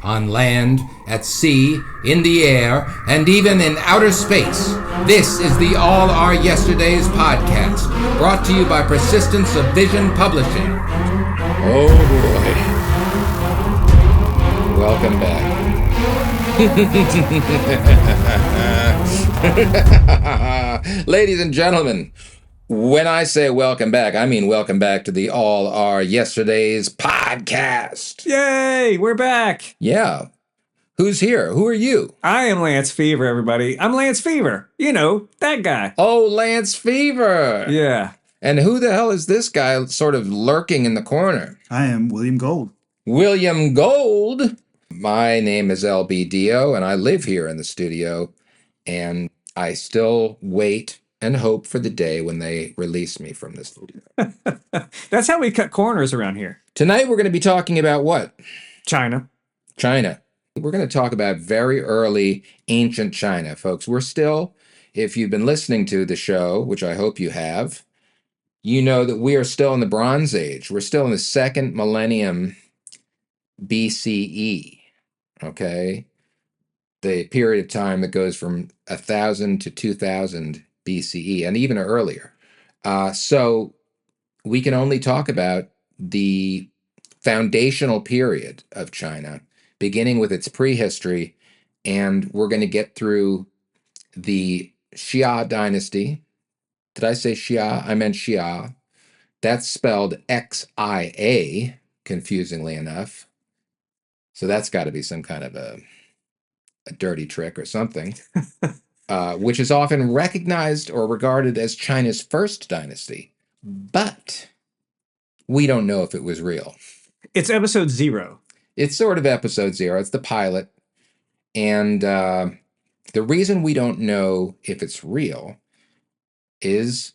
on land, at sea, in the air, and even in outer space. This is the All Our Yesterdays podcast, brought to you by Persistence of Vision Publishing. Oh boy. Welcome back. Ladies and gentlemen, when I say welcome back, I mean welcome back to the All Our Yesterdays podcast. Yay, we're back. Yeah. Who's here? Who are you? I am Lance Fever, everybody. I'm Lance Fever. You know, that guy. Oh, Lance Fever. Yeah. And who the hell is this guy sort of lurking in the corner? I am William Gold. William Gold. My name is LB Dio, and I live here in the studio, and I still wait and hope for the day when they release me from the studio. That's how we cut corners around here. Tonight we're going to be talking about what? China. China. We're going to talk about very early ancient China, folks. We're still, if you've been listening to the show, which I hope you have, you know that we are still in the Bronze Age. We're still in the second millennium BCE, okay? The period of time that goes from 1000 to 2000 BCE, and even earlier. So we can only talk about the foundational period of China, beginning with its prehistory, and we're going to get through the Xia dynasty. Did I say Xia? I meant Xia. That's spelled Xia, confusingly enough. So that's got to be some kind of a dirty trick or something, which is often recognized or regarded as China's first dynasty. But we don't know if it was real. It's episode 0. It's sort of episode 0. It's the pilot. And the reason we don't know if it's real is,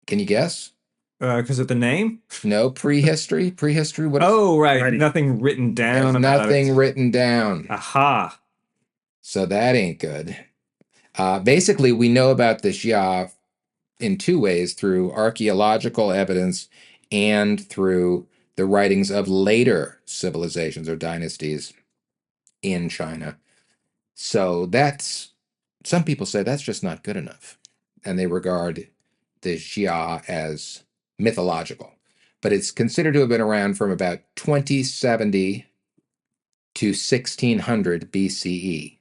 can you guess? Because of the name? No, prehistory. Prehistory. What? Oh, right. Writing. Nothing written down There's about nothing it. written down. Aha. So that ain't good. Basically, we know about the Xia in two ways, through archaeological evidence and through the writings of later civilizations or dynasties in China. So that's, some people say that's just not good enough. And they regard the Xia as mythological. But it's considered to have been around from about 2070 to 1600 BCE.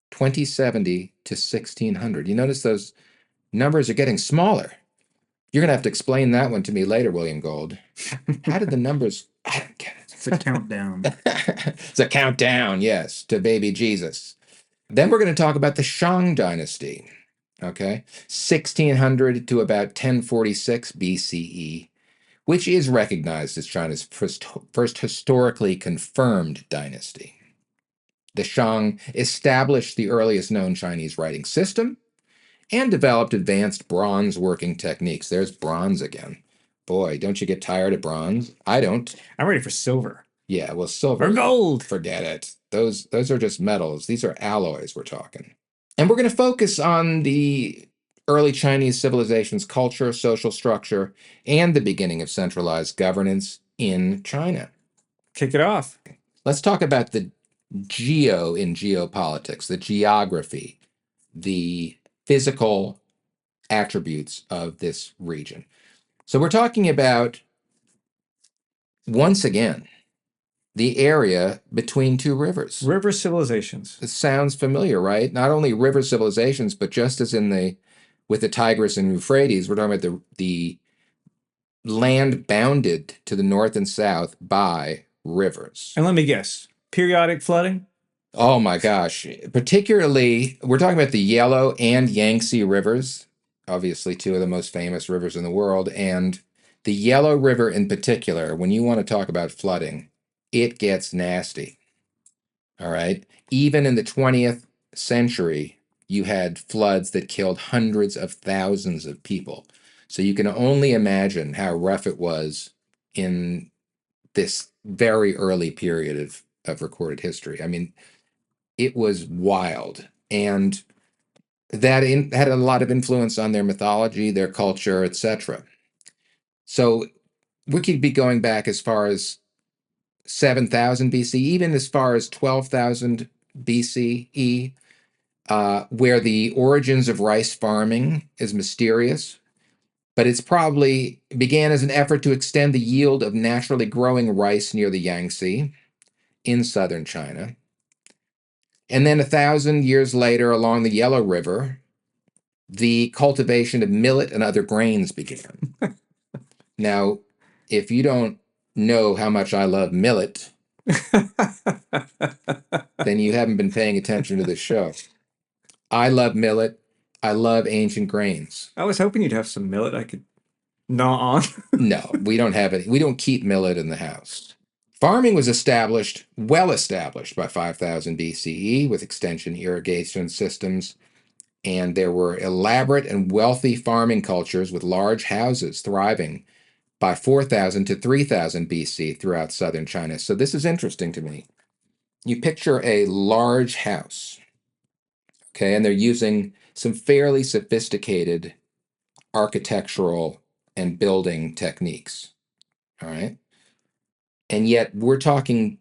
2070 to 1600. You notice those numbers are getting smaller. You're going to have to explain that one to me later, William Gold. How did the numbers... I don't get it. It's a countdown. It's a countdown, yes, to baby Jesus. Then we're going to talk about the Shang dynasty, okay? 1600 to about 1046 BCE, which is recognized as China's first historically confirmed dynasty. The Shang established the earliest known Chinese writing system and developed advanced bronze working techniques. There's bronze again. Boy, don't you get tired of bronze? I don't. I'm ready for silver. Yeah, well, silver. Or gold. Forget it. Those are just metals. These are alloys we're talking. And we're going to focus on the early Chinese civilization's culture, social structure, and the beginning of centralized governance in China. Kick it off. Let's talk about the geo in geopolitics, the geography, the physical attributes of this region. So we're talking about, once again, the area between two rivers. River civilizations. It sounds familiar, right? Not only river civilizations, but just as with the Tigris and Euphrates, we're talking about the land bounded to the north and south by rivers. And let me guess. Periodic flooding? Oh my gosh. Particularly, we're talking about the Yellow and Yangtze rivers, obviously two of the most famous rivers in the world. And the Yellow River in particular, when you want to talk about flooding, it gets nasty. All right. Even in the 20th century, you had floods that killed hundreds of thousands of people. So you can only imagine how rough it was in this very early period of recorded history. I mean, it was wild. And that had a lot of influence on their mythology, their culture, etc. So we could be going back as far as 7,000 BC, even as far as 12,000 BCE, where the origins of rice farming is mysterious, but it's probably began as an effort to extend the yield of naturally growing rice near the Yangtze in southern China. And then 1,000 years later, along the Yellow River, the cultivation of millet and other grains began. Now, if you don't know how much I love millet, then you haven't been paying attention to this show. I love millet. I love ancient grains. I was hoping you'd have some millet I could gnaw on. No, we don't have any. We don't keep millet in the house. Farming was well established by 5,000 BCE with extension irrigation systems, and there were elaborate and wealthy farming cultures with large houses thriving by 4,000 to 3,000 BC throughout southern China. So this is interesting to me. You picture a large house, okay, and they're using some fairly sophisticated architectural and building techniques, all right? And yet we're talking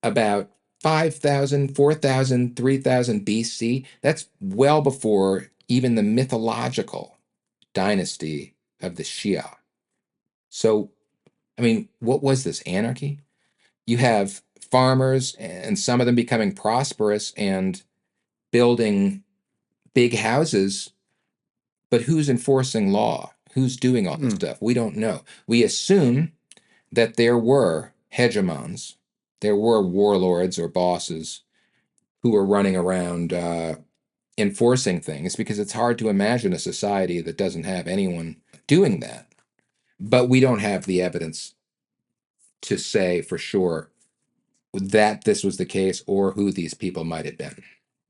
about 5,000, 4,000, 3,000 BC. That's well before even the mythological dynasty of the Xia. So, I mean, what was this? Anarchy? You have farmers and some of them becoming prosperous and building big houses, but who's enforcing law? Who's doing all this stuff? We don't know. We assume that there were hegemons, there were warlords or bosses who were running around enforcing things, because it's hard to imagine a society that doesn't have anyone doing that. But we don't have the evidence to say for sure that this was the case or who these people might have been.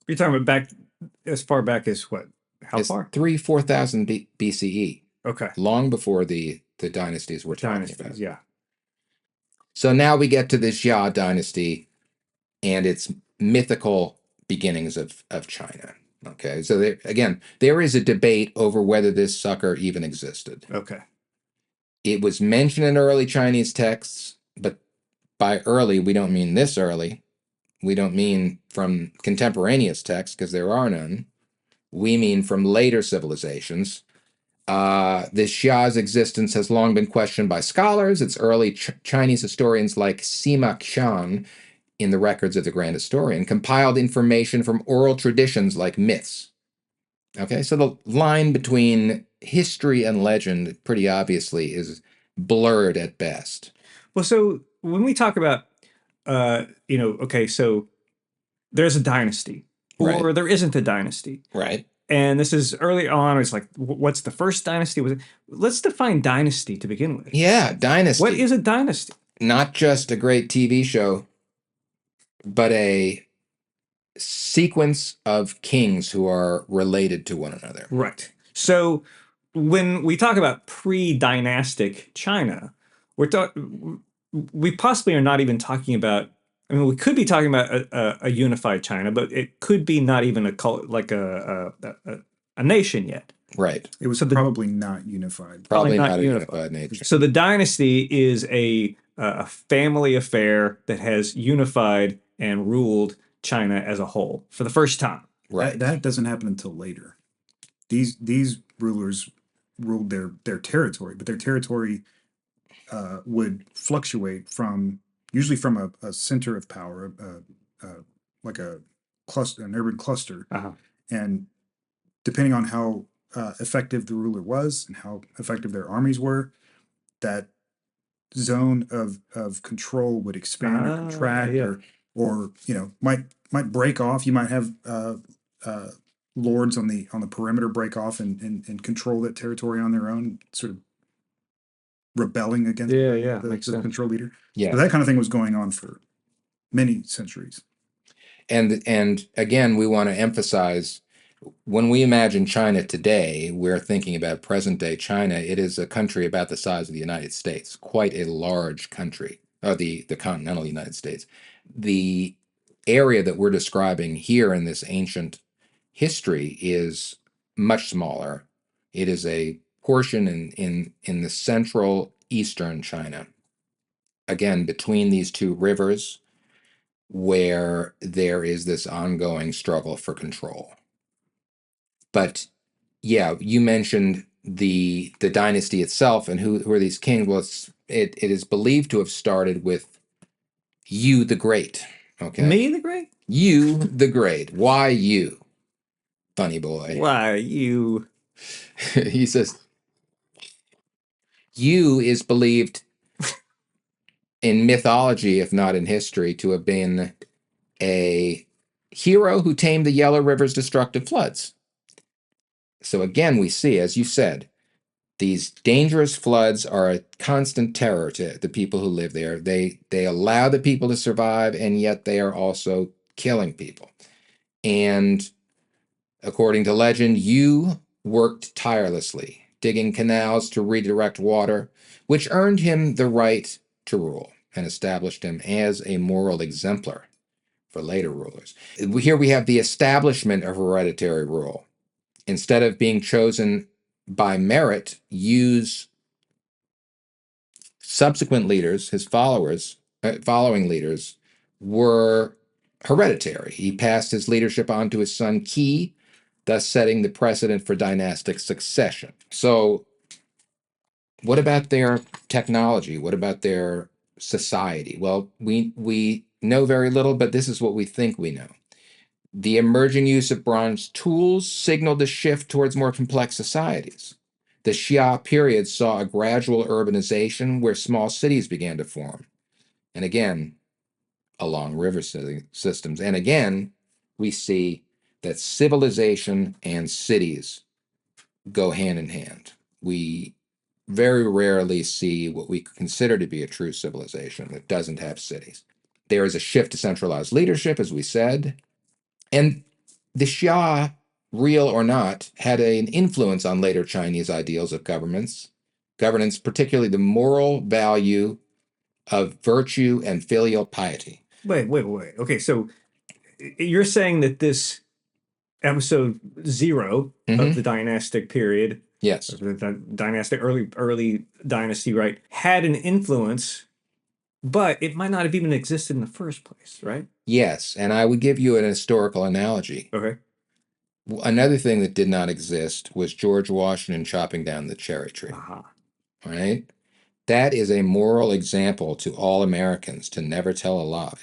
You're talking about back as far back as what? How It's far? 4,000 BCE, Okay. long before the dynasties we're talking about. Dynasties, yeah. So now we get to the Xia dynasty and its mythical beginnings of China. Okay, so there is a debate over whether this sucker even existed. Okay. It was mentioned in early Chinese texts, but by early, we don't mean this early. We don't mean from contemporaneous texts, because there are none. We mean from later civilizations. This Xia's existence has long been questioned by scholars. It's early Chinese historians like Sima Qian, in the records of the Grand Historian, compiled information from oral traditions like myths. Okay, so the line between history and legend, pretty obviously, is blurred at best. Well, so when we talk about, okay, so there's a dynasty, or Right. there isn't a dynasty. Right. And this is early on. It's like, what's the first dynasty? Let's define dynasty to begin with. Yeah, dynasty. What is a dynasty? Not just a great TV show, but a sequence of kings who are related to one another. Right. So when we talk about pre-dynastic China, we possibly are not even talking about. I mean, we could be talking about a unified China, but it could be not even a nation yet. Right. It was probably not unified. Probably not not a unified. unified nature. So the dynasty is a family affair that has unified and ruled China as a whole for the first time. Right. That doesn't happen until later. These rulers ruled their territory, but their territory would fluctuate usually from a center of power, like a cluster, an urban cluster, Uh-huh. and depending on how effective the ruler was and how effective their armies were, that zone of control would expand or contract, yeah. or might break off. You might have lords on the perimeter break off and control that territory on their own, sort of rebelling against Makes the sense. control leader. Yeah. So that kind of thing was going on for many centuries. And again, we want to emphasize, when we imagine China today, we're thinking about present day China. It is a country about the size of the United States, quite a large country, or the continental United States. The area that we're describing here in this ancient history is much smaller. It is a portion in the central eastern China. again, between these two rivers where there is this ongoing struggle for control. But yeah, you mentioned the dynasty itself and who are these kings? Well, it is believed to have started with Yu the Great. Okay. Me the Great? Yu the Great. Why you? Funny boy. Why, you... He says Yu is believed in mythology, if not in history, to have been a hero who tamed the Yellow River's destructive floods. So again, we see, as you said, these dangerous floods are a constant terror to the people who live there. They allow the people to survive, and yet they are also killing people. And according to legend, Yu worked tirelessly, digging canals to redirect water, which earned him the right to rule and established him as a moral exemplar for later rulers. Here we have the establishment of hereditary rule. Instead of being chosen by merit, Yu's subsequent leaders, his following leaders, were hereditary. He passed his leadership on to his son Qi, thus setting the precedent for dynastic succession. So, what about their technology? What about their society? Well, we know very little, but this is what we think we know. The emerging use of bronze tools signaled the shift towards more complex societies. The Xia period saw a gradual urbanization where small cities began to form. And again, along river systems. And again, we see that civilization and cities go hand in hand. We very rarely see what we consider to be a true civilization that doesn't have cities. There is a shift to centralized leadership, as we said, and the Xia, real or not, had an influence on later Chinese ideals of governance, particularly the moral value of virtue and filial piety. Wait. Okay, so you're saying that this episode 0 of the dynastic period, Yes. the dynastic early dynasty, right, had an influence, but it might not have even existed in the first place, right? Yes, and I would give you an historical analogy. Okay. Another thing that did not exist was George Washington chopping down the cherry tree. Right? That is a moral example to all Americans to never tell a lie,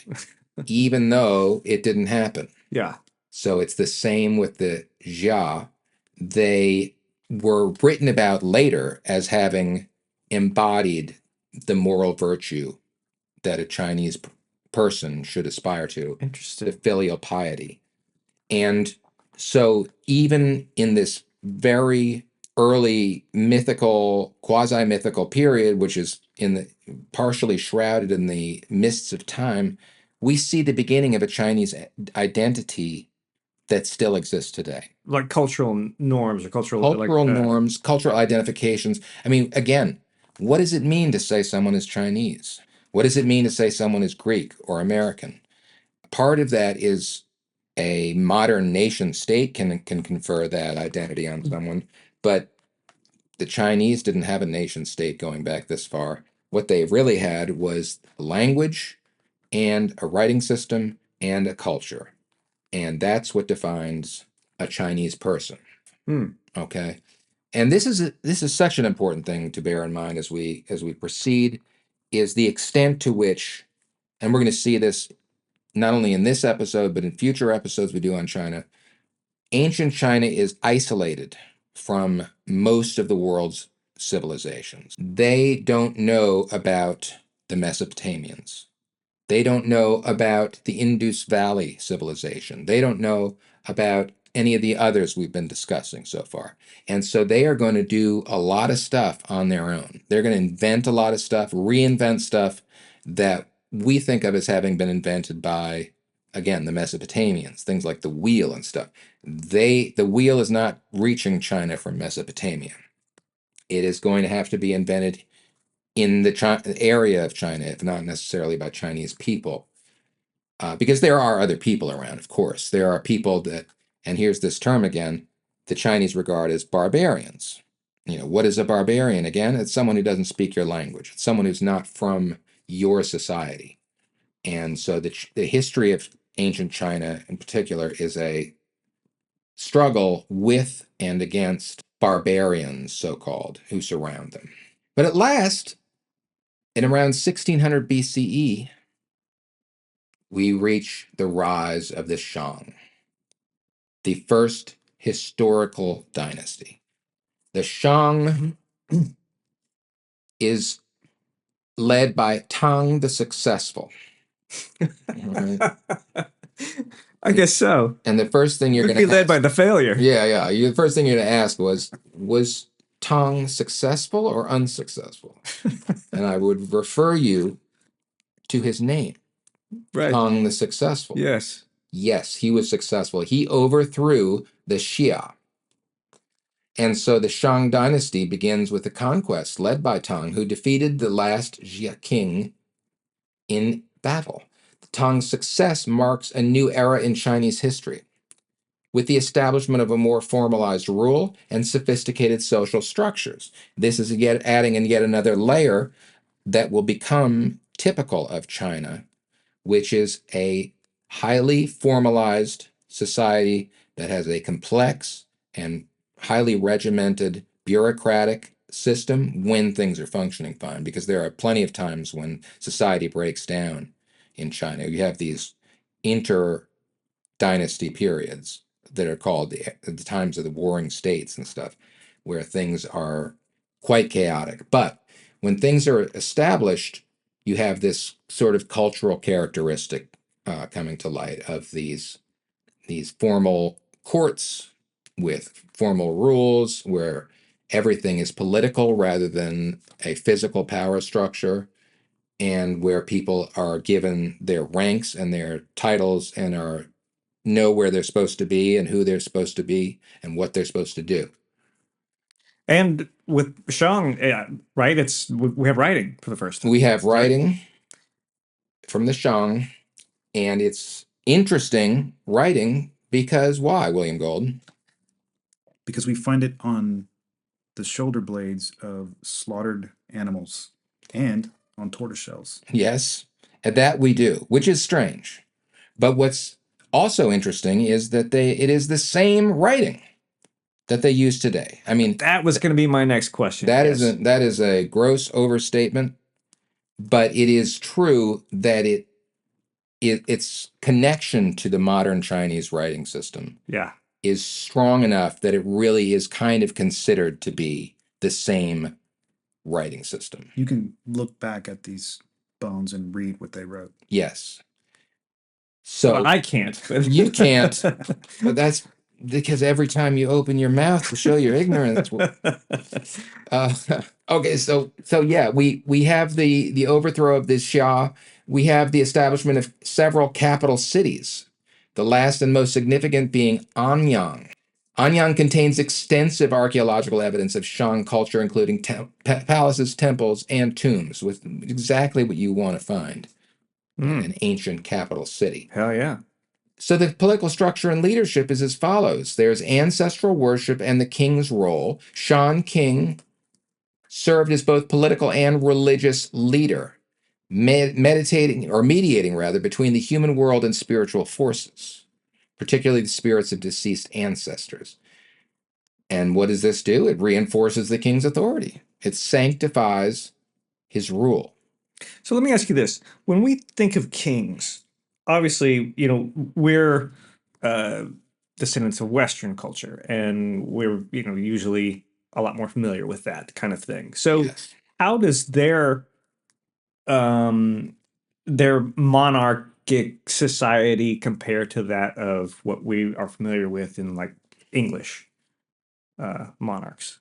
even though it didn't happen. Yeah. So it's the same with the Xia. They were written about later as having embodied the moral virtue that a Chinese person should aspire to, Interesting. the filial piety. And so even in this very early mythical, quasi-mythical period, which is partially shrouded in the mists of time, we see the beginning of a Chinese identity that still exists today. Like cultural norms or cultural norms, cultural identifications. I mean, again, what does it mean to say someone is Chinese? What does it mean to say someone is Greek or American? Part of that is a modern nation state can confer that identity on someone, but the Chinese didn't have a nation state going back this far. What they really had was language and a writing system and a culture. And that's what defines a Chinese person. Okay. And this is such an important thing to bear in mind as we proceed, is the extent to which, and we're going to see this not only in this episode, but in future episodes we do on China, ancient China is isolated from most of the world's civilizations. They don't know about the Mesopotamians. They don't know about the Indus Valley civilization. They don't know about any of the others we've been discussing so far. And so they are going to do a lot of stuff on their own. They're going to invent a lot of stuff, reinvent stuff that we think of as having been invented by, again, the Mesopotamians, things like the wheel and stuff. The wheel is not reaching China from Mesopotamia. It is going to have to be invented in the area of China, if not necessarily by Chinese people. Because there are other people around, of course. There are people that, and here's this term again, the Chinese regard as barbarians. What is a barbarian? Again, it's someone who doesn't speak your language. It's someone who's not from your society. And so the history of ancient China in particular is a struggle with and against barbarians, so-called, who surround them. But at last, in around 1600 BCE, we reach the rise of the Shang, the first historical dynasty. The Shang is led by Tang the Successful. Right? I guess so. And the first thing you're Could going be to led by the failure. yeah. The first thing you're going to ask was Tang successful or unsuccessful? And I would refer you to his name, Right. Tang the Successful. Yes. Yes, he was successful. He overthrew the Xia. And so the Shang dynasty begins with a conquest led by Tang, who defeated the last Xia king in battle. Tang's success marks a new era in Chinese history, with the establishment of a more formalized rule and sophisticated social structures. This is adding yet another layer that will become typical of China, which is a highly formalized society that has a complex and highly regimented bureaucratic system when things are functioning fine, because there are plenty of times when society breaks down in China. You have these inter-dynasty periods that are called the times of the warring states and stuff, where things are quite chaotic. But when things are established, you have this sort of cultural characteristic coming to light of these formal courts with formal rules where everything is political rather than a physical power structure, and where people are given their ranks and their titles and know where they're supposed to be and who they're supposed to be and what they're supposed to do. And with Shang, right? We have writing for the first time. We have writing from the Shang, and it's interesting writing because why, William Gold? Because we find it on the shoulder blades of slaughtered animals and on tortoiseshells. Yes, and that we do, which is strange. But what's also interesting is that it is the same writing that they use today. I mean, That was going to be my next question. that yes. that is a gross overstatement, but it is true that its connection to the modern Chinese writing system Yeah. is strong enough that it really is kind of considered to be the same writing system. You can look back at these bones and read what they wrote. Yes. So Well, I can't. But you can't, but that's because every time you open your mouth to show your ignorance. Okay, so yeah, we have the overthrow of this Xia. We have the establishment of several capital cities, the last and most significant being Anyang. Anyang contains extensive archaeological evidence of Shang culture, including palaces, temples, and tombs, with exactly what you want to find in an ancient capital city. Hell yeah. So the political structure and leadership is as follows. There's ancestral worship and the king's role. Shan King served as both political and religious leader, mediating between the human world and spiritual forces, particularly the spirits of deceased ancestors. And what does this do? It reinforces the king's authority. It sanctifies his rule. So let me ask you this. When we think of kings, obviously, we're descendants of Western culture, and we're, usually a lot more familiar with that kind of thing. So Yes. how does their monarchic society compare to that of what we are familiar with in like English monarchs?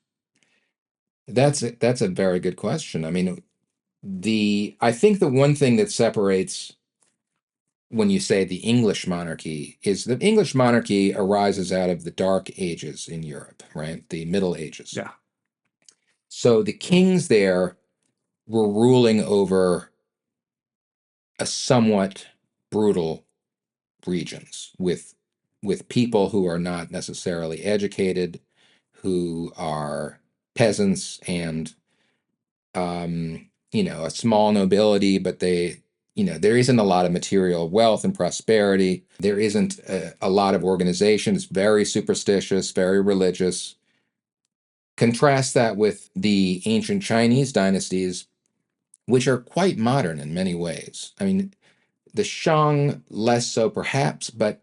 That's a very good question. I mean, I think the one thing that separates when you say the English monarchy is the English monarchy arises out of the Dark Ages in Europe, right? The Middle Ages. Yeah. So the kings there were ruling over a somewhat brutal regions with people who are not necessarily educated, who are peasants, and a small nobility, but there isn't a lot of material wealth and prosperity. There isn't a lot of organization. It's very superstitious, very religious. Contrast that with the ancient Chinese dynasties, which are quite modern in many ways. I mean, the Shang less so perhaps, but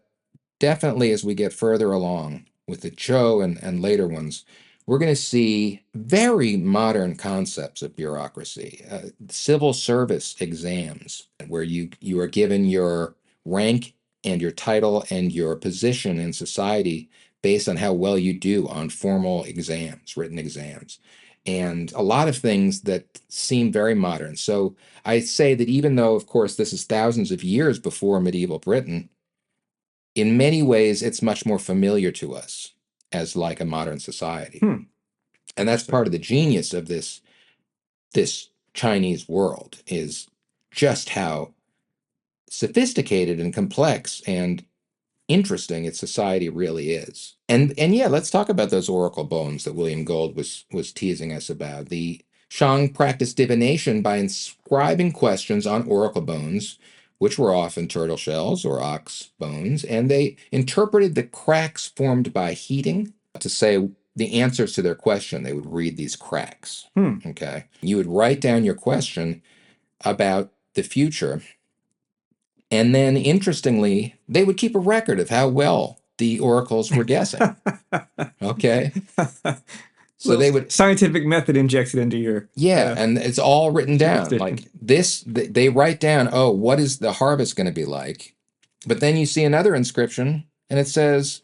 definitely as we get further along with the Zhou and later ones, we're going to see very modern concepts of bureaucracy, civil service exams, where you are given your rank and your title and your position in society based on how well you do on formal exams, written exams, and a lot of things that seem very modern. So I say that even though, of course, this is thousands of years before medieval Britain, in many ways, it's much more familiar to us as like a modern society. And that's part of the genius of this Chinese world, is just how sophisticated and complex and interesting its society really is. And yeah, let's talk about those oracle bones that William Gold was teasing us about. The Shang practiced divination by inscribing questions on oracle bones, which were often turtle shells or ox bones, and they interpreted the cracks formed by heating to say the answers to their question. They would read these cracks. Okay. You would write down your question about the future, and then, interestingly, they would keep a record of how well the oracles were guessing. Okay. So they would, scientific method injected into your and it's all written down. superstition. Like this, they write down, oh, what is the harvest going to be like? But then you see another inscription and it says,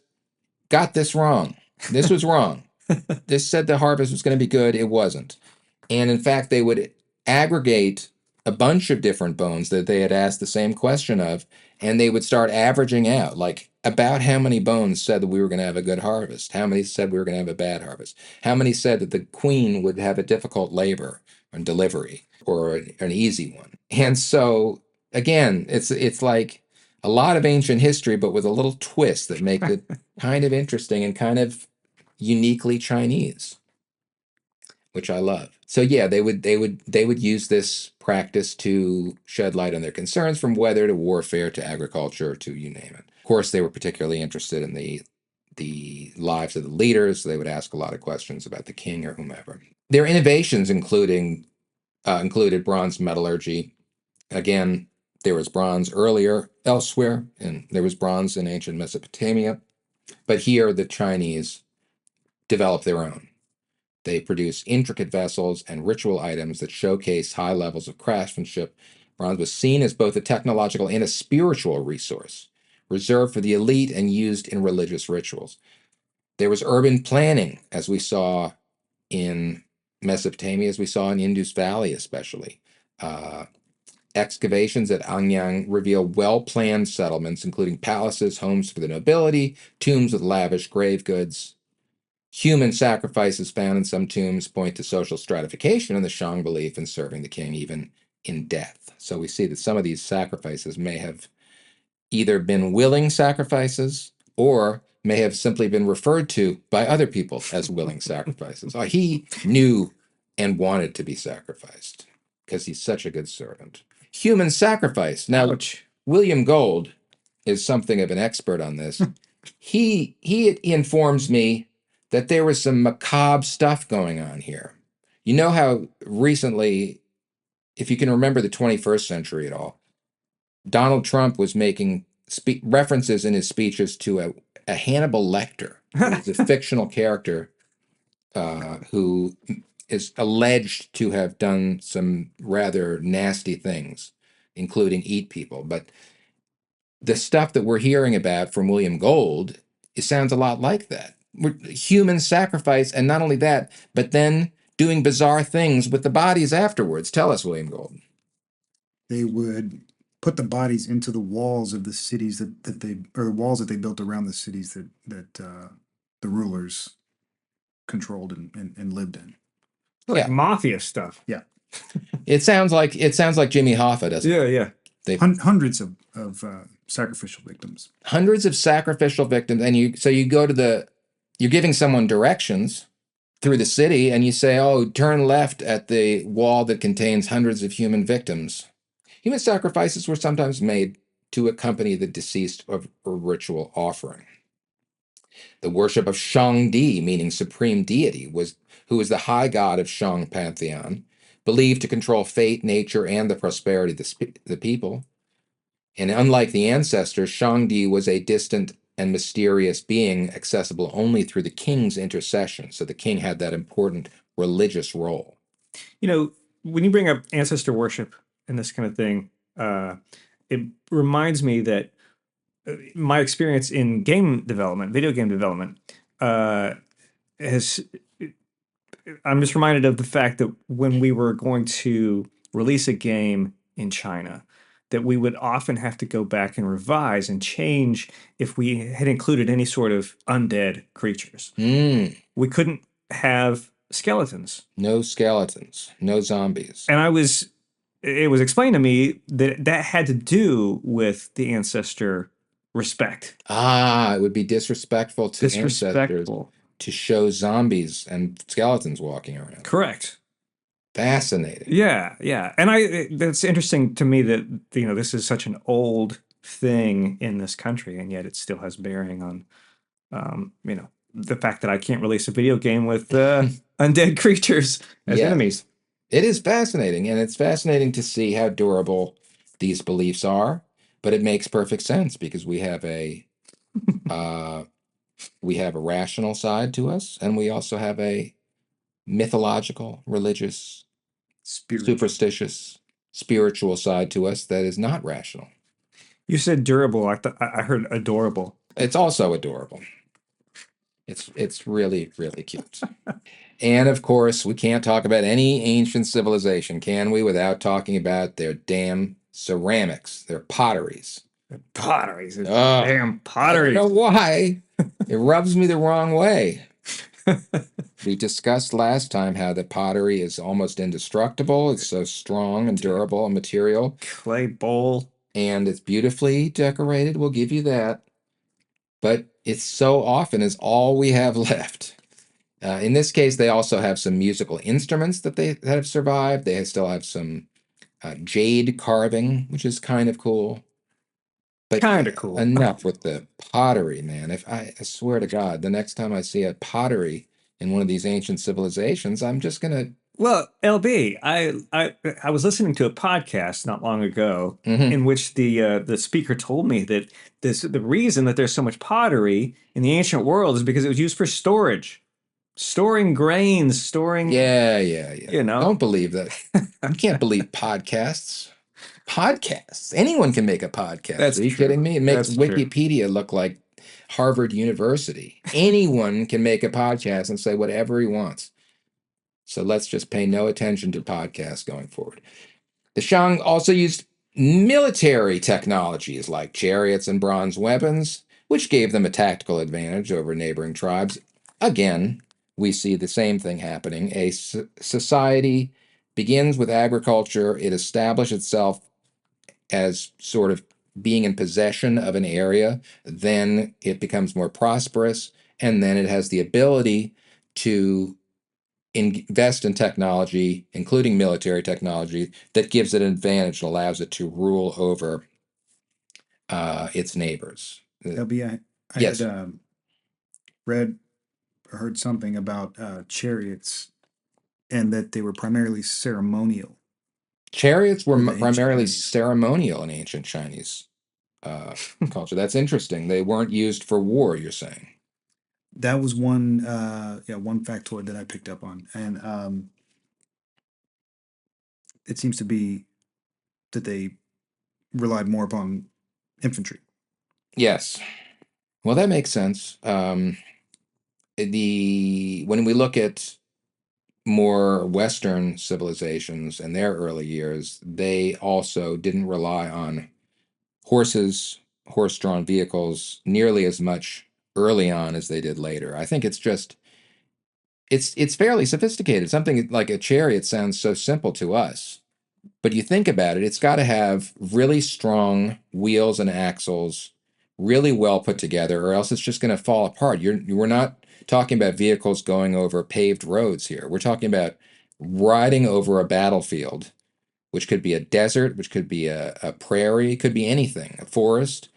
got this wrong. This was wrong. This said the harvest was going to be good. It wasn't. And in fact, they would aggregate a bunch of different bones that they had asked the same question of, and they would start averaging out, like, about how many bones said that we were going to have a good harvest, how many said we were going to have a bad harvest, how many said that the queen would have a difficult labor and delivery or an easy one. And so, again, it's like a lot of ancient history, but with a little twist that makes it kind of interesting and kind of uniquely Chinese, which I love. So yeah, they would use this practice to shed light on their concerns, from weather to warfare to agriculture to you name it. Of course, they were particularly interested in the lives of the leaders. So they would ask a lot of questions about the king or whomever. Their innovations included bronze metallurgy. Again, there was bronze earlier elsewhere, and there was bronze in ancient Mesopotamia. But here, the Chinese developed their own. They produce intricate vessels and ritual items that showcase high levels of craftsmanship. Bronze was seen as both a technological and a spiritual resource, reserved for the elite and used in religious rituals. There was urban planning, as we saw in Mesopotamia, as we saw in Indus Valley especially. Excavations at Anyang reveal well-planned settlements, including palaces, homes for the nobility, tombs with lavish grave goods. Human sacrifices found in some tombs point to social stratification and the Shang belief in serving the king even in death. So we see that some of these sacrifices may have either been willing sacrifices or may have simply been referred to by other people as willing sacrifices. He knew and wanted to be sacrificed because he's such a good servant. Human sacrifice. Now, Ouch. William Gold is something of an expert on this. He informs me that there was some macabre stuff going on here. You know how recently, if you can remember the 21st century at all, Donald Trump was making references in his speeches to a Hannibal Lecter, who's a fictional character who is alleged to have done some rather nasty things, including eat people. But the stuff that we're hearing about from William Gold, it sounds a lot like that. Human sacrifice, and not only that, but then doing bizarre things with the bodies afterwards. Tell us, William Gold. They would put the bodies into the walls of the cities that they, or the walls that they built around the cities that the rulers controlled and lived in. Like Yeah. mafia stuff. Yeah. It sounds like Jimmy Hoffa, doesn't it? Yeah. Hundreds of sacrificial victims. Hundreds of sacrificial victims, and you go to you're giving someone directions, through the city and you say, oh, turn left at the wall that contains hundreds of human victims. Human sacrifices were sometimes made to accompany the deceased of a ritual offering. The worship of Shangdi, meaning supreme deity, who is the high god of Shang pantheon, believed to control fate, nature, and the prosperity of the people. And unlike the ancestors, Shangdi was a distant and mysterious being accessible only through the king's intercession. So the king had that important religious role. You know, when you bring up ancestor worship and this kind of thing, it reminds me that my experience in game development, video game development, has. I'm just reminded of the fact that when we were going to release a game in China, that we would often have to go back and revise and change if we had included any sort of undead creatures. Mm, We couldn't have skeletons. no skeletons, no zombies. And it was explained to me that that had to do with the ancestor respect. It would be disrespectful to ancestors Disrespectful. to show zombies and skeletons walking around. Correct. Fascinating. Yeah, yeah. And that's interesting to me that, you know, this is such an old thing in this country, and yet it still has bearing on, you know, the fact that I can't release a video game with undead creatures as Yes. enemies. It is fascinating, and it's fascinating to see how durable these beliefs are. But it makes perfect sense because we have a rational side to us, and we also have a mythological, religious, superstitious, spiritual side to us that is not rational. You said durable. I heard adorable. It's also adorable. It's really, really cute. And of course, we can't talk about any ancient civilization, can we, without talking about their damn ceramics, their potteries. Potteries. Damn I don't potteries. know why. It rubs me the wrong way. We discussed last time how the pottery is almost indestructible. It's so strong and durable a material. Clay bowl. And it's beautifully decorated. We'll give you that. But it's so often is all we have left. In this case, they also have some musical instruments that have survived. They still have some jade carving, which is kind of cool. But Kind of cool. enough with the pottery, man. If I swear to God, the next time I see a pottery in one of these ancient civilizations, I'm just gonna. Well, LB, I was listening to a podcast not long ago Mhm. in which the speaker told me that the reason that there's so much pottery in the ancient world is because it was used for storage, storing grains, storing. Yeah. You know. Don't believe that. You can't believe podcasts. Podcasts. Anyone can make a podcast. That's Are you true. kidding me? It makes That's true. Wikipedia look like Harvard University. Anyone can make a podcast and say whatever he wants. So let's just pay no attention to podcasts going forward. The Shang also used military technologies like chariots and bronze weapons, which gave them a tactical advantage over neighboring tribes. Again, we see the same thing happening. A society begins with agriculture, it establishes itself as sort of being in possession of an area, then it becomes more prosperous, and then it has the ability to invest in technology, including military technology, that gives it an advantage and allows it to rule over its neighbors. LB, I Yes. had read or heard something about chariots and that they were primarily ceremonial. Chariots were For the ancient primarily Chinese. ceremonial in ancient Chinese culture. That's interesting. They weren't used for war, you're saying. That was one factoid that I picked up on. And it seems to be that they relied more upon infantry. Yes. Well, that makes sense. When we look at more Western civilizations in their early years, they also didn't rely on horses, horse-drawn vehicles nearly as much early on as they did later. I think it's fairly sophisticated. Something like a chariot sounds so simple to us, but you think about it, it's got to have really strong wheels and axles, really well put together, or else it's just going to fall apart. We're not talking about vehicles going over paved roads here. We're talking about riding over a battlefield, which could be a desert, which could be a prairie, it could be anything, a forest,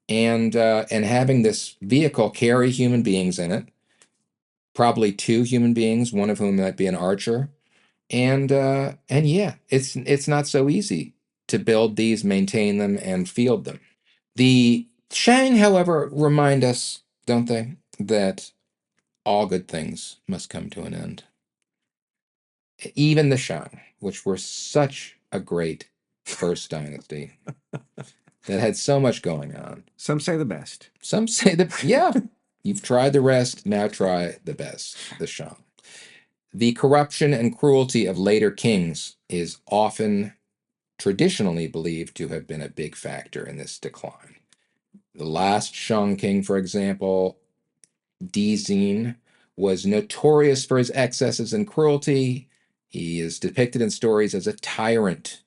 and having this vehicle carry human beings in it, probably two human beings, one of whom might be an archer, and yeah, it's not so easy to build these, maintain them, and field them. The Shang, however, remind us, don't they, that all good things must come to an end. Even the Shang, which were such a great first dynasty that had so much going on. Some say the best. Some say that, yeah, you've tried the rest, now try the best, the Shang. The corruption and cruelty of later kings is often traditionally believed to have been a big factor in this decline. The last Shang king, for example, Dizin, was notorious for his excesses and cruelty. He is depicted in stories as a tyrant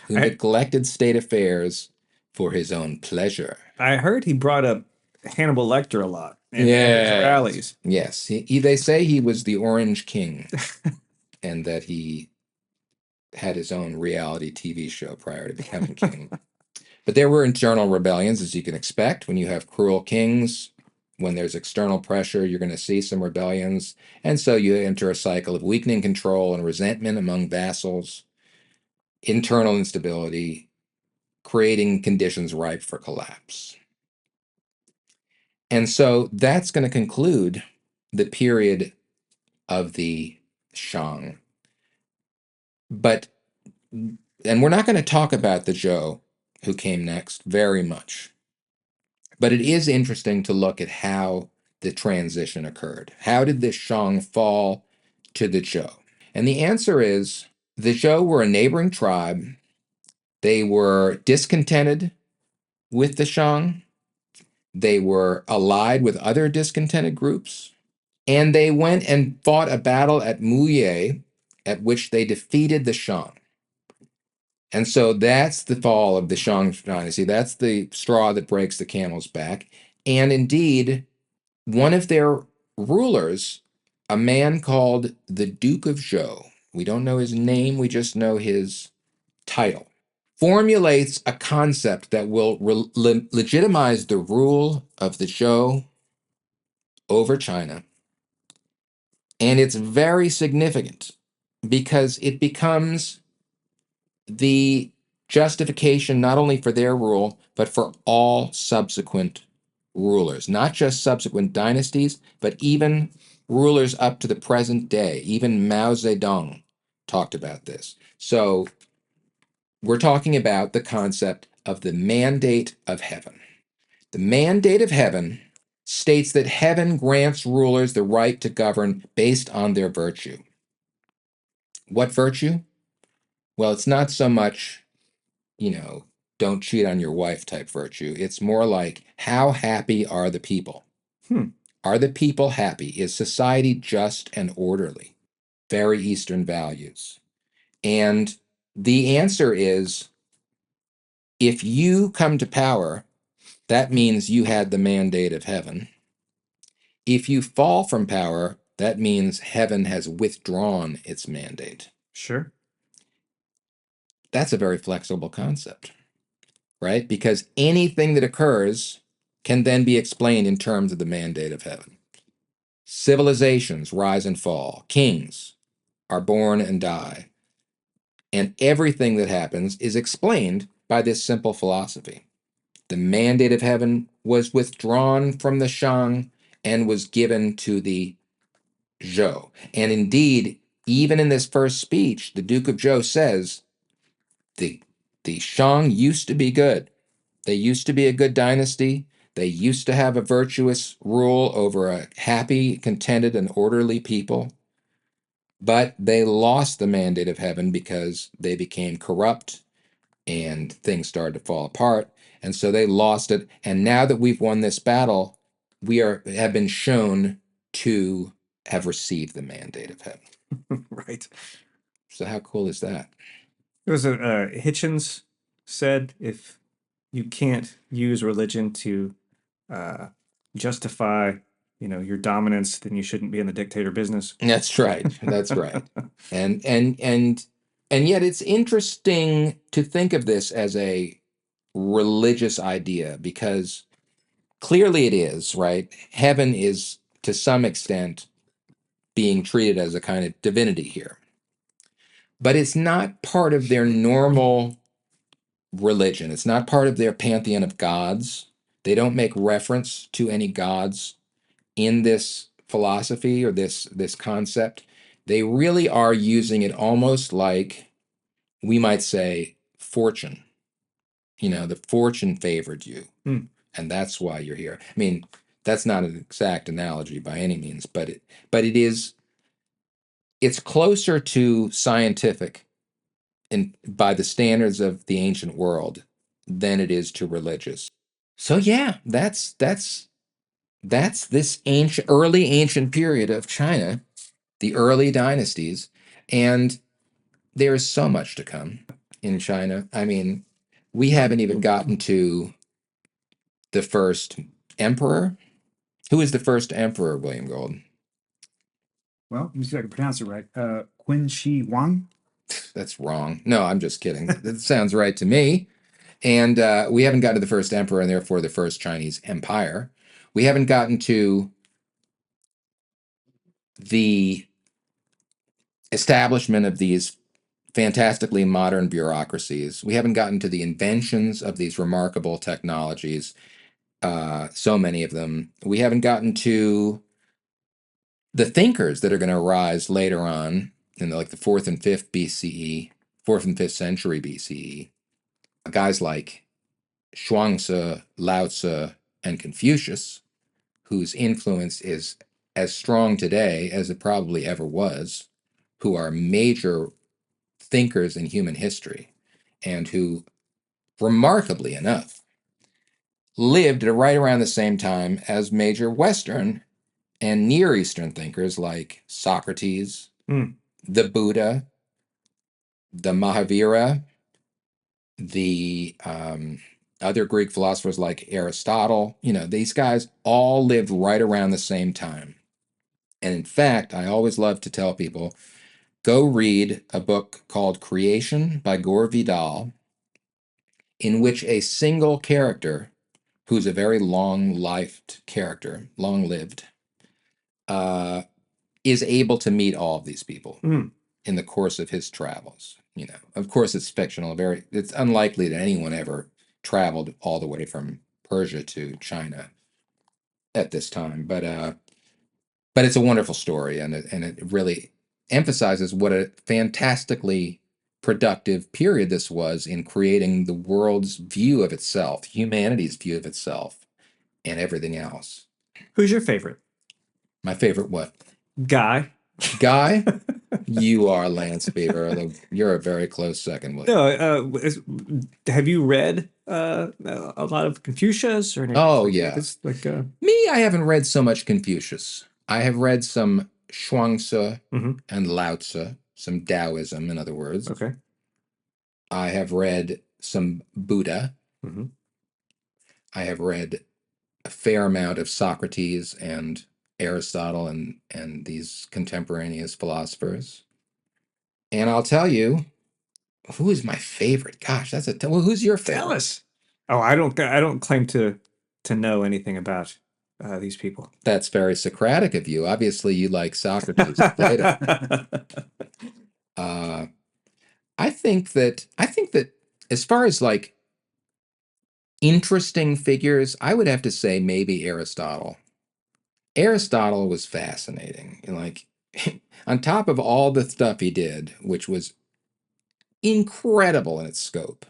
who neglected state affairs for his own pleasure. I heard he brought up Hannibal Lecter a lot in his Yes. rallies. Yes. They say he was the Orange King and that he had his own reality TV show prior to becoming king. But there were internal rebellions, as you can expect. When you have cruel kings, when there's external pressure, you're going to see some rebellions. And so you enter a cycle of weakening control and resentment among vassals, internal instability, creating conditions ripe for collapse. And so that's going to conclude the period of the Shang. But, and we're not going to talk about the Zhou who came next very much. But it is interesting to look at how the transition occurred. How did this Shang fall to the Zhou? And the answer is the Zhou were a neighboring tribe. They were discontented with the Shang. They were allied with other discontented groups. And they went and fought a battle at Muye, at which they defeated the Shang. And so that's the fall of the Shang dynasty. That's the straw that breaks the camel's back. And indeed, one of their rulers, a man called the Duke of Zhou, we don't know his name, we just know his title, formulates a concept that will legitimize the rule of the Zhou over China. And it's very significant because it becomes the justification not only for their rule, but for all subsequent rulers, not just subsequent dynasties, but even rulers up to the present day. Even Mao Zedong talked about this. So we're talking about the concept of the mandate of heaven. The mandate of heaven states that heaven grants rulers the right to govern based on their virtue. What virtue? Well, it's not so much, don't cheat on your wife type virtue. It's more like, how happy are the people? Are the people happy? Is society just and orderly? Very Eastern values. And the answer is, if you come to power, that means you had the mandate of heaven. If you fall from power, that means heaven has withdrawn its mandate. Sure. That's a very flexible concept, right? Because anything that occurs can then be explained in terms of the mandate of heaven. Civilizations rise and fall. Kings are born and die. And everything that happens is explained by this simple philosophy. The mandate of heaven was withdrawn from the Shang and was given to the Zhou. And indeed, even in this first speech, the Duke of Zhou says, the Shang used to be good. They used to be a good dynasty. They used to have a virtuous rule over a happy, contented, and orderly people. But they lost the mandate of heaven because they became corrupt and things started to fall apart. And so they lost it. And now that we've won this battle, we have been shown to have received the mandate of heaven. Right. So how cool is that? There was Hitchens said, if you can't use religion to uh, justify, your dominance, then you shouldn't be in the dictator business. That's right. That's right. And yet it's interesting to think of this as a religious idea because clearly it is, right? Heaven is to some extent being treated as a kind of divinity here. But it's not part of their normal religion. It's not part of their pantheon of gods. They don't make reference to any gods in this philosophy or this concept. They really are using it almost like we might say fortune. The fortune favored you, Hmm. and that's why you're here. I mean, that's not an exact analogy by any means, but it is. It's closer to scientific by the standards of the ancient world than it is to religious. So yeah, that's this early ancient period of China, the early dynasties, and there is so much to come in China. I mean, we haven't even gotten to the first emperor. Who is the first emperor, William Gold? Well, let me see if I can pronounce it right. Qin Shi Huang. That's wrong. No, I'm just kidding. That sounds right to me. And we haven't gotten to the first emperor and therefore the first Chinese empire. We haven't gotten to the establishment of these fantastically modern bureaucracies. We haven't gotten to the inventions of these remarkable technologies, so many of them. We haven't gotten to the thinkers that are going to arise later on in like the fourth and fifth BCE, fourth and fifth century BCE. Guys like Shuangzi, Lao Tzu, and Confucius, whose influence is as strong today as it probably ever was, who are major thinkers in human history, and who, remarkably enough, lived at right around the same time as major Western and Near Eastern thinkers like Socrates, Hmm. the Buddha, the Mahavira, the other Greek philosophers like Aristotle. These guys all lived right around the same time. And in fact, I always love to tell people go read a book called Creation by Gore Vidal, in which a single character, who's a very long-lived character, long-lived, is able to meet all of these people Hmm. in the course of his travels. Of course, it's fictional. It's unlikely that anyone ever traveled all the way from Persia to China at this time, but it's a wonderful story, and it really emphasizes what a fantastically productive period this was in creating the world's view of itself, humanity's view of itself, and everything else. Who's your favorite My favorite what? guy? Guy? You are Lance Beaver. You're a very close second, William. No, have you read a lot of Confucius or anything? Oh, yeah. It's like Me, I haven't read so much Confucius. I have read some Shuangzi Mhm. and Lao Tzu, some Taoism, in other words. okay. I have read some Buddha. Mhm. I have read a fair amount of Socrates and Aristotle and these contemporaneous philosophers. And I'll tell you, who is my favorite? Gosh, well, who's your favorite? Tell us. Oh, I don't claim to know anything about these people. That's very Socratic of you. Obviously, you like Socrates and Plato. I think that as far as like interesting figures, I would have to say maybe Aristotle. Aristotle was fascinating. And like on top of all the stuff he did, which was incredible in its scope,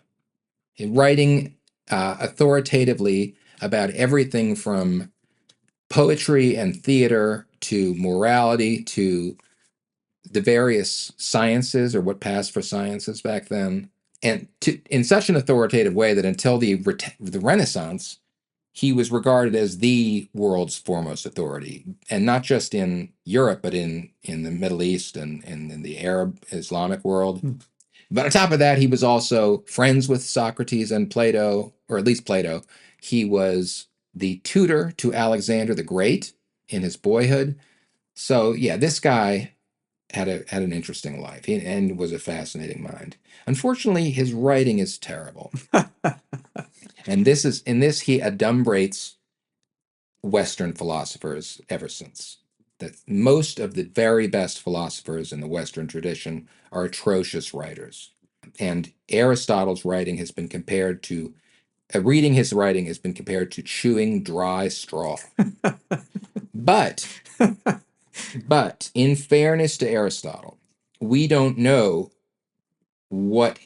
in writing authoritatively about everything from poetry and theater to morality to the various sciences or what passed for sciences back then, and in such an authoritative way that until the Renaissance, he was regarded as the world's foremost authority, and not just in Europe, but in the Middle East and in the Arab Islamic world. Hmm. But on top of that, he was also friends with Socrates and Plato, or at least Plato. He was the tutor to Alexander the Great in his boyhood. So yeah, this guy had an interesting life and was a fascinating mind. Unfortunately, his writing is terrible, and this he adumbrates Western philosophers ever since. That most of the very best philosophers in the Western tradition are atrocious writers. And Aristotle's writing has been compared to, reading his writing has been compared to chewing dry straw. But, but in fairness to Aristotle, we don't know what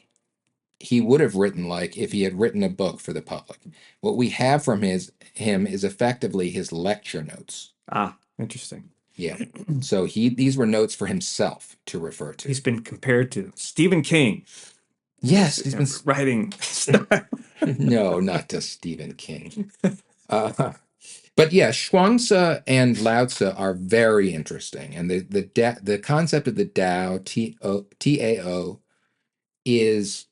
he would have written like if he had written a book for the public. What we have from him is effectively his lecture notes. Ah, interesting. Yeah. So these were notes for himself to refer to. He's been compared to Stephen King. Yes, he's been writing. No, not to Stephen King. But yeah, Shuangzi and Lao Tzu are very interesting, and the concept of the Tao, Tao, is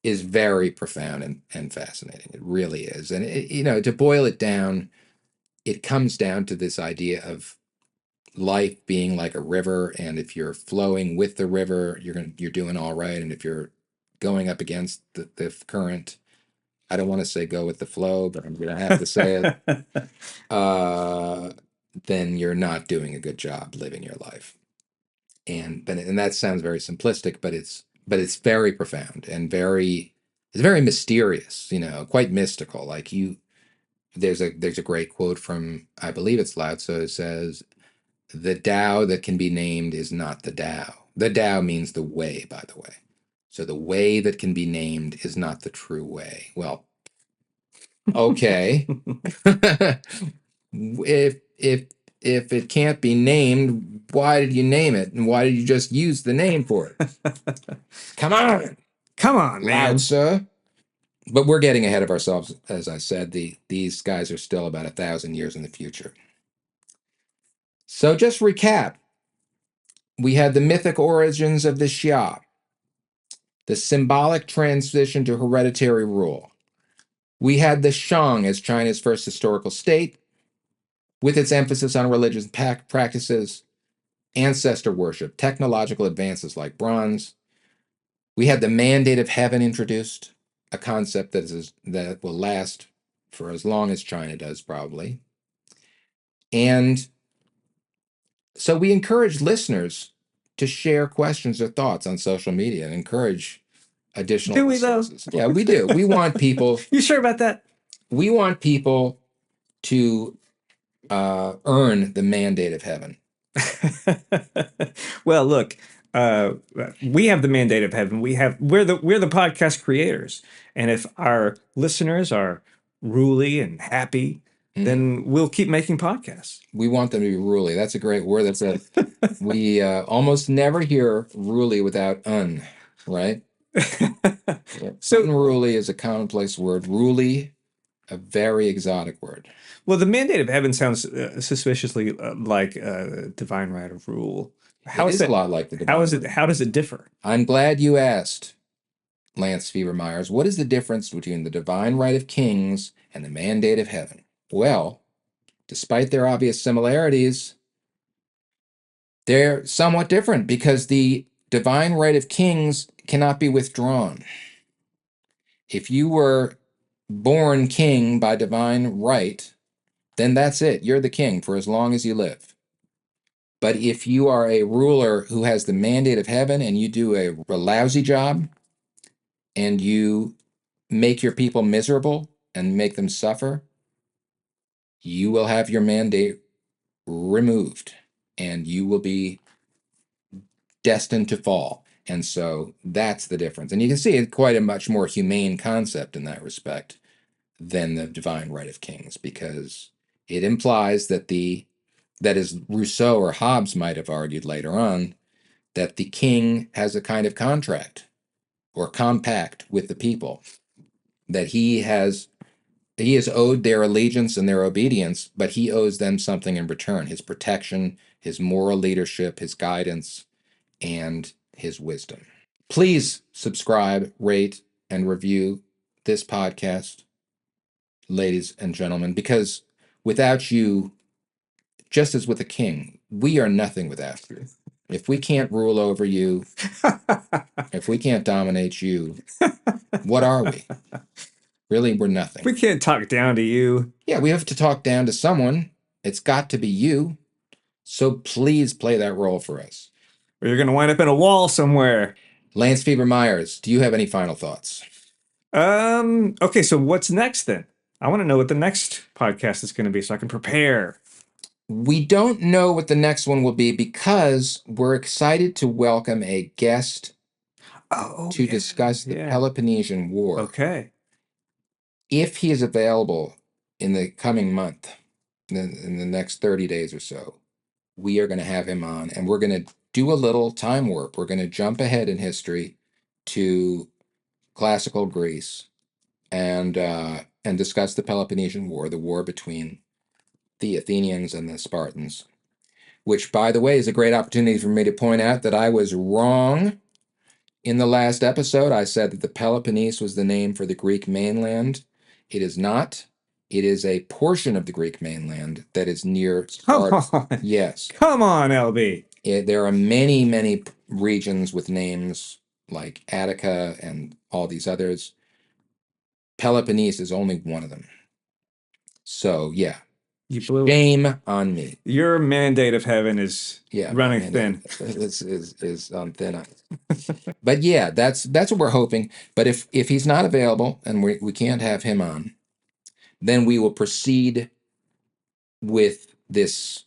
very profound and fascinating. It really is, and to boil it down, it comes down to this idea of life being like a river, and if you're flowing with the river, you're doing all right, and if you're going up against the current, I don't want to say go with the flow, but I'm gonna have to say it. Then you're not doing a good job living your life, and that sounds very simplistic, but it's very profound and it's very mysterious, quite mystical. Like there's a great quote from, I believe it's Lao Tzu, who says, "The Tao that can be named is not the Tao." The Tao means the way, by the way. So the way that can be named is not the true way. Well, okay. if it can't be named, why did you name it? And why did you just use the name for it? Come on. Come on, man. Loud, sir. But we're getting ahead of ourselves, as I said. These guys are still about 1,000 years in the future. So just recap. We had the mythic origins of the Xia, the symbolic transition to hereditary rule. We had the Shang as China's first historical state, with its emphasis on religious practices, ancestor worship, technological advances like bronze. We had the mandate of heaven introduced, a concept that will last for as long as China does, probably. And so we encourage listeners to share questions or thoughts on social media and encourage additional Do we, though? resources. Yeah, we do. We want people. You sure about that? We want people to earn the mandate of heaven. Well, look, we have the mandate of heaven. We're the podcast creators, and if our listeners are ruly and happy, then we'll keep making podcasts. We want them to be ruly. That's a great word. We almost never hear ruly without right? So unruly is a commonplace word. Ruly, a very exotic word. Well, the mandate of heaven sounds suspiciously like divine right of rule. How is it a lot like the divine right? How does it differ? I'm glad you asked, Lance Fever Myers. What is the difference between the divine right of kings and the mandate of heaven? Well, despite their obvious similarities, they're somewhat different because the divine right of kings cannot be withdrawn. If you were born king by divine right, then that's it. You're the king for as long as you live. But if you are a ruler who has the mandate of heaven and you do a lousy job and you make your people miserable and make them suffer, you will have your mandate removed and you will be destined to fall. And so that's the difference. And you can see it's quite a much more humane concept in that respect than the divine right of kings, because it implies that as Rousseau or Hobbes might have argued later on, that the king has a kind of contract or compact with the people, that he has owed their allegiance and their obedience, but he owes them something in return: his protection, his moral leadership, his guidance, and his wisdom. Please subscribe, rate, and review this podcast. ladies and gentlemen, because without you, just as with a king, we are nothing without you. If we can't rule over you, if we can't dominate you, what are we? Really, we're nothing. We can't talk down to you. Yeah, we have to talk down to someone. It's got to be you. So please play that role for us. Or you're going to wind up in a wall somewhere. Lance Fever Myers, do you have any final thoughts? Okay, so what's next then? I want to know what the next podcast is going to be so I can prepare. We don't know what the next one will be because we're excited to welcome a guest to discuss the Peloponnesian War. Okay. If he is available in the coming month, in the next 30 days or so, we are going to have him on, and we're going to do a little time warp. We're going to jump ahead in history to classical Greece and discuss the Peloponnesian War, the war between the Athenians and the Spartans, which, by the way, is a great opportunity for me to point out that I was wrong. In the last episode, I said that the Peloponnese was the name for the Greek mainland. It is not. It is a portion of the Greek mainland that is near Sparta. Come on. Yes. Come on, LB. There are many, many regions with names like Attica and all these others. Peloponnese is only one of them. So, yeah. You blew it. Shame on me. Your mandate of heaven is running thin. This is on thin ice. But yeah, that's what we're hoping. But if he's not available and we can't have him on, then we will proceed with this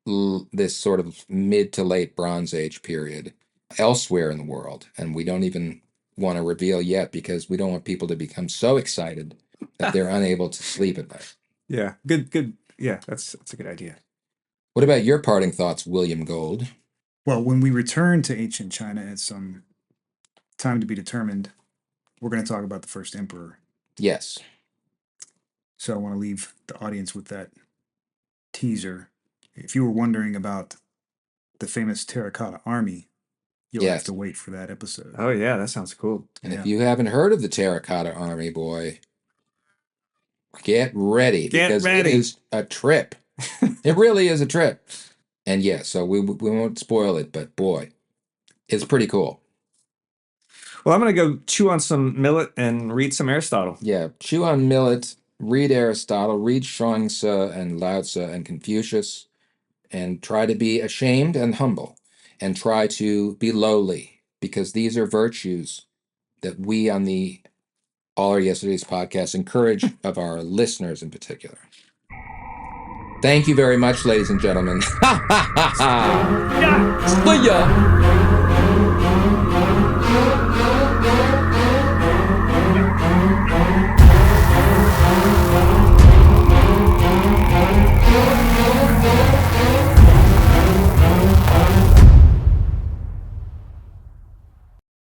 sort of mid to late Bronze Age period elsewhere in the world, and we don't even want to reveal yet because we don't want people to become so excited that they're unable to sleep at night. Yeah, good. Yeah, that's a good idea. What about your parting thoughts, William Gold? Well, when we return to ancient China at some time to be determined, we're going to talk about the first emperor. Yes. So I want to leave the audience with that teaser. If you were wondering about the famous Terracotta Army, you'll have to wait for that episode. Oh, yeah, that sounds cool. And if you haven't heard of the Terracotta Army, boy, get ready. Because it is a trip. It really is a trip. And yeah, so we won't spoil it, but boy, it's pretty cool. Well, I'm going to go chew on some millet and read some Aristotle. Yeah, chew on millet, read Aristotle, read Chuang-Tzu and Lao Tzu and Confucius, and try to be ashamed and humble, and try to be lowly, because these are virtues that we on the All Our Yesterdays podcast encourage of our listeners in particular. Thank you very much, ladies and gentlemen. See ya.